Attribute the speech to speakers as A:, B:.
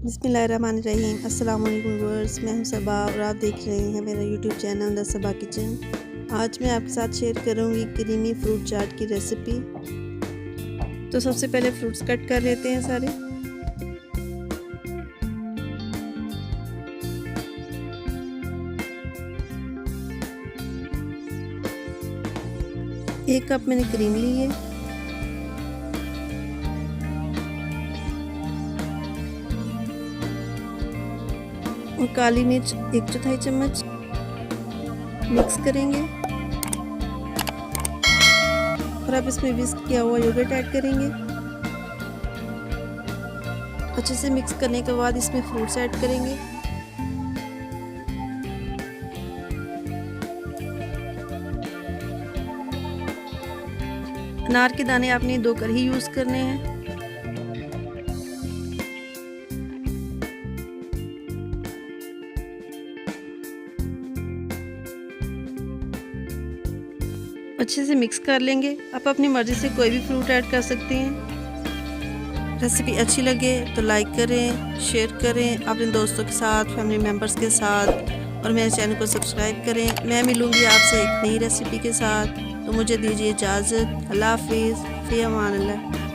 A: बिस्मिल्लाहिर्रहमानिर्रहीम। अस्सलाम वालेकुम व्यूअर्स, मैं हूं सबा और आप देख रहे हैं मेरा YouTube channel the Saba kitchen. आज मैं आपके साथ शेयर करूंगी क्रीमी फ्रूट चाट की रेसिपी। तो सबसे पहले फ्रूट्स कट कर लेते हैं सारे। एक कप मैंने क्रीम ली है। और काली मिर्च 1/4 चम्मच मिक्स करेंगे। और अब इसमें विस्क किया हुआ योगर्ट ऐड करेंगे। अच्छे से मिक्स करने के बाद इसमें फ्रूट्स ऐड करेंगे। अनार के दाने आपने 2 कर ही यूज़ करने हैं। अच्छे से मिक्स कर लेंगे। आप अपनी मर्ज़ी से कोई भी फ्रूट ऐड कर सकते हैं। रेसिपी अच्छी लगे तो लाइक करें, शेयर करें अपने दोस्तों के साथ, फैमिली मेम्बर्स के साथ, और मेरे चैनल को सब्सक्राइब करें। मैं मिलूँगी आपसे एक नई रेसिपी के साथ। तो मुझे दीजिए इजाज़त। अल्लाह हाफिज़, फ़ी अमान अल्लाह।